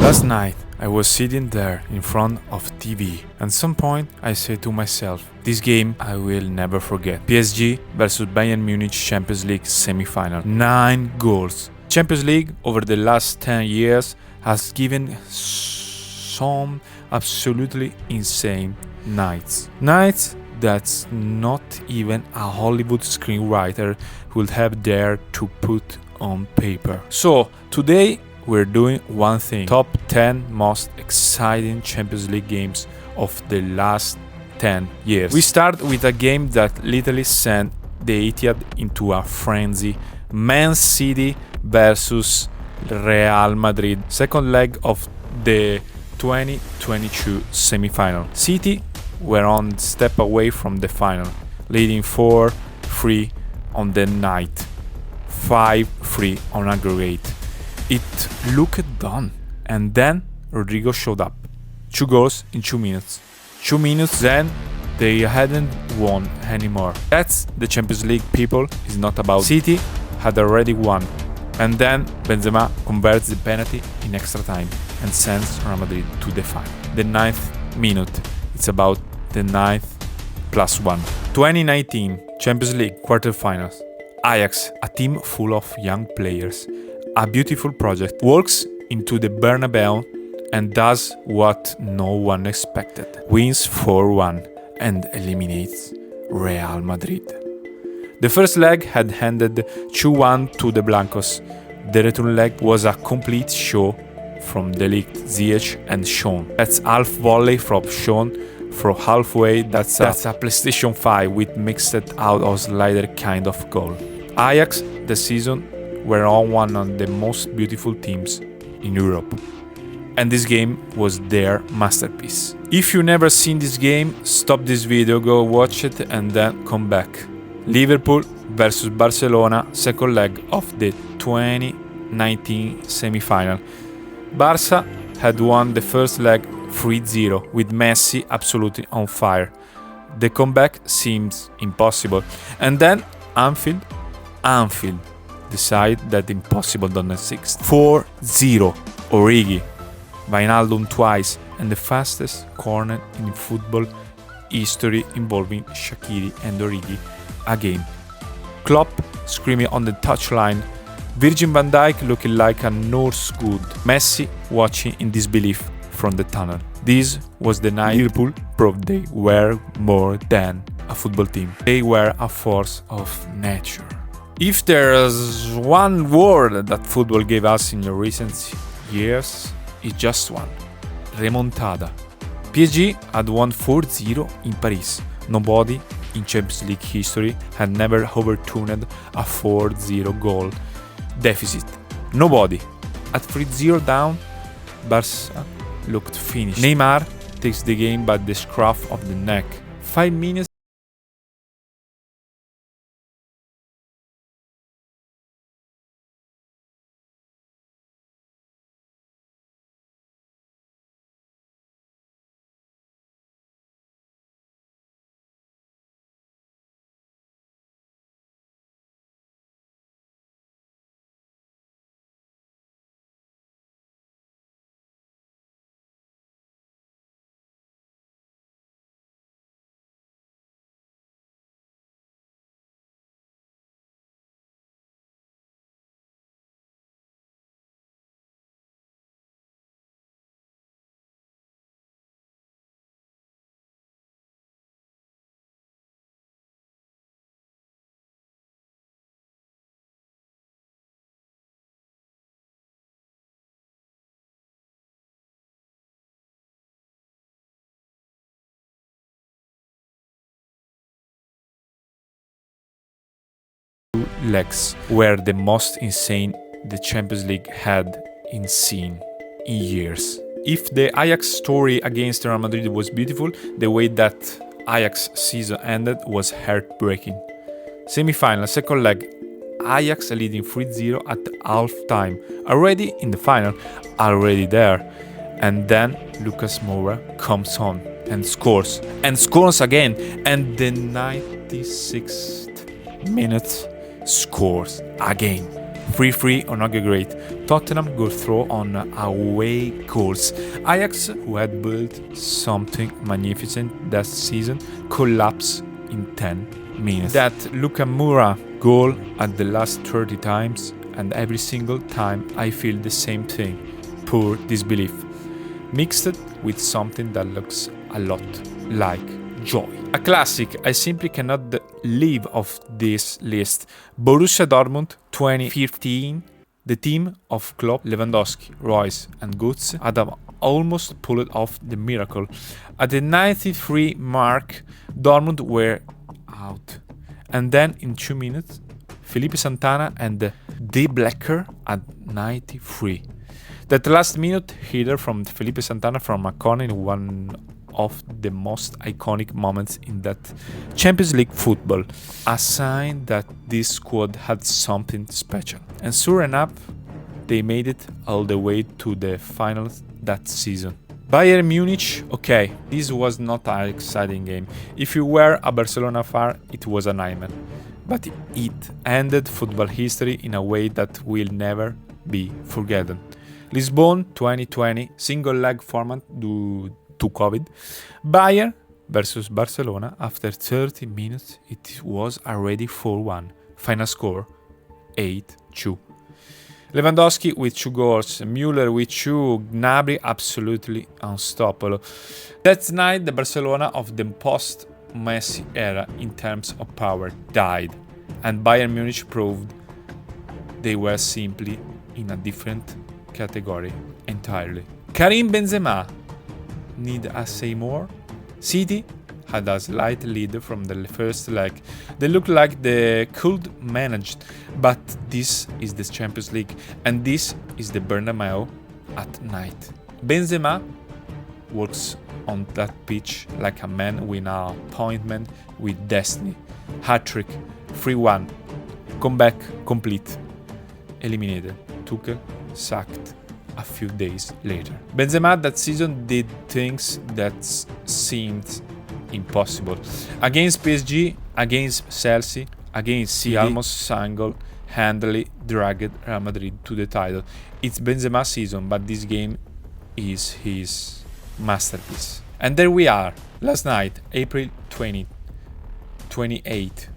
Last night, I was sitting there in front of TV. At some point, I said to myself, this game I will never forget. PSG versus Bayern Munich Champions League semi-final. 9 goals. Champions League over the last 10 years has given some absolutely insane nights. Nights that not even a Hollywood screenwriter would have dared to put on paper. So today we're doing one thing: top 10 most exciting Champions League games of the last 10 years. We start with a game that literally sent the Etihad into a frenzy. Man City versus Real Madrid, second leg of the 2022 semi-final. City were on step away from the final, leading 4-3 on the night, 5-3 on aggregate. It looked done, and then Rodrigo showed up. 2 goals in 2 minutes. 2 minutes, then they hadn't won anymore. That's the Champions League, people. It's not about City had already won. And then Benzema converts the penalty in extra time and sends Real Madrid to the final. The 9th minute. It's about the 9th plus 1. 2019 Champions League quarterfinals. Ajax, a team full of young players. A beautiful project, walks into the Bernabeu and does what no one expected. Wins 4-1 and eliminates Real Madrid. The first leg had ended 2-1 to the Blancos. The return leg was a complete show from De Ligt, Ziyech and Sean. That's half volley from Sean from halfway. That's a PlayStation 5 with mixed out or slider kind of goal. Ajax this season were on one of the most beautiful teams in Europe. And this game was their masterpiece. If you've never seen this game, stop this video, go watch it and then come back. Liverpool versus Barcelona, second leg of the 2019 semi-final. Barca had won the first leg 3-0 with Messi absolutely on fire. The comeback seems impossible. And then Anfield decide that impossible don't exist. 4-0 Origi, Wijnaldum twice, and the fastest corner in football history involving Shaqiri and Origi again. Klopp screaming on the touchline, Virgil van Dijk looking like a Norse god, Messi watching in disbelief from the tunnel. This was the night Liverpool proved they were more than a football team. They were a force of nature. If there's one word that football gave us in the recent years, it's just one: remontada. PSG had won 4-0 in Paris. Nobody in Champions League history had never overturned a 4-0 goal deficit. Nobody. At 3-0 down, Barca looked finished. Neymar takes the game by the scruff of the neck. 5 minutes legs were the most insane the Champions League had seen in years. If the Ajax story against Real Madrid was beautiful, the way that Ajax season ended was heartbreaking. Semi-final, second leg, Ajax leading 3-0 at half time, already in the final, already there. And then Lucas Moura comes on and scores again, and the 96th minute scores again. 3-3 on Aga Great. Tottenham go through on away goals. Ajax, who had built something magnificent that season, collapse in 10 minutes. That Luka Moura goal at the last 30 times, and every single time I feel the same thing, pure disbelief, mixed with something that looks a lot like joy. A classic I simply cannot leave off this list. Borussia Dortmund 2015. The team of Klopp, Lewandowski, Royce and Götze had almost pulled off the miracle. At the 93 mark, Dortmund were out. And then in 2 minutes, Felipe Santana and De Blacker at 93. That last minute header from Felipe Santana from a corner, one of the most iconic moments in that Champions League football. A sign that this squad had something special. And sure enough, they made it all the way to the finals that season. Bayern Munich, okay, this was not an exciting game. If you were a Barcelona fan, it was a nightmare. But it ended football history in a way that will never be forgotten. Lisbon 2020, single leg format due to COVID. Bayern versus Barcelona. After 30 minutes, it was already 4-1. Final score 8-2. Lewandowski with 2 goals, Müller with 2, Gnabry absolutely unstoppable. That night, the Barcelona of the post-Messi era in terms of power died, and Bayern Munich proved they were simply in a different category entirely. Karim Benzema, need I say more? City had a slight lead from the first leg. They looked like they could manage, but this is the Champions League, and this is the Bernabeu at night. Benzema works on that pitch like a man with an appointment with destiny. Hat-trick, 3-1, comeback complete, eliminated. Tuchel sacked a few days later. Benzema that season did things that seemed impossible. Against PSG, against Chelsea, against City, almost single-handedly dragged Real Madrid to the title. It's Benzema season, but this game is his masterpiece. And there we are. Last night, April 20, 28,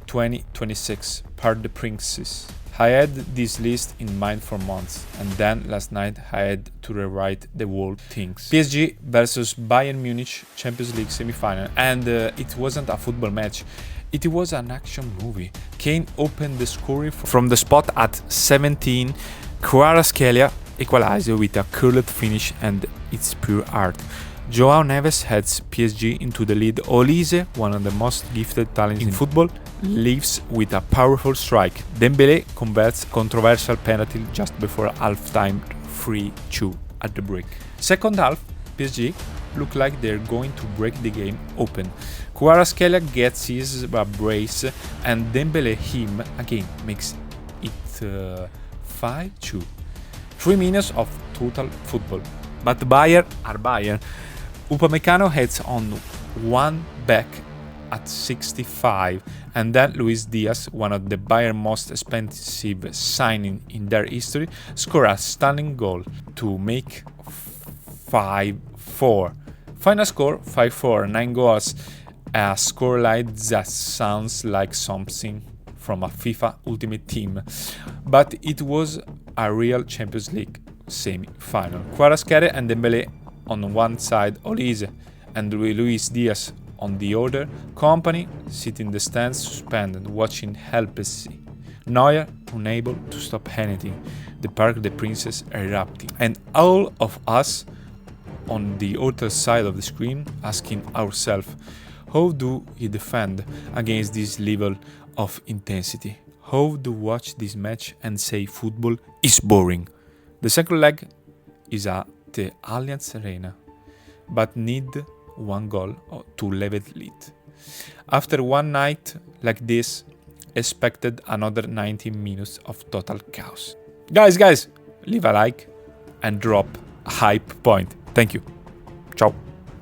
2026, Part the Princes. I had this list in mind for months, and then last night I had to rewrite the whole things. PSG versus Bayern Munich Champions League semi-final, and it wasn't a football match, it was an action movie. Kane opened the scoring from the spot at 17, Kvaratskhelia equalized with a curled finish, and it's pure art. Joao Neves heads PSG into the lead. Olise, one of the most gifted talents in football, leaves with a powerful strike. Dembélé converts a controversial penalty just before halftime, 3-2 at the break. Second half, PSG look like they're going to break the game open. Kvaratskhelia gets his brace, and Dembélé him again makes it 5-2. 3 minutes of total football. But Bayern are Bayern. Upamecano heads on one back at 65, and then Luis Diaz, one of the Bayern most expensive signing in their history, scored a stunning goal to make 5-4. Final score 5-4, 9 goals, a scoreline that sounds like something from a FIFA Ultimate Team, but it was a real Champions League semi-final. Kvaratskhelia and Dembélé on one side, Olise and Luis Diaz on the other. Company sitting in the stands suspended, watching helplessly. Neuer unable to stop anything. The Parc des Princes erupting, and all of us on the other side of the screen asking ourselves, how do you defend against this level of intensity? How do you watch this match and say football is boring? The second leg is at the Allianz Arena, but need one goal to level it. After one night like this, expected another 90 minutes of total chaos. Guys, leave a like and drop a hype point. Thank you. Ciao.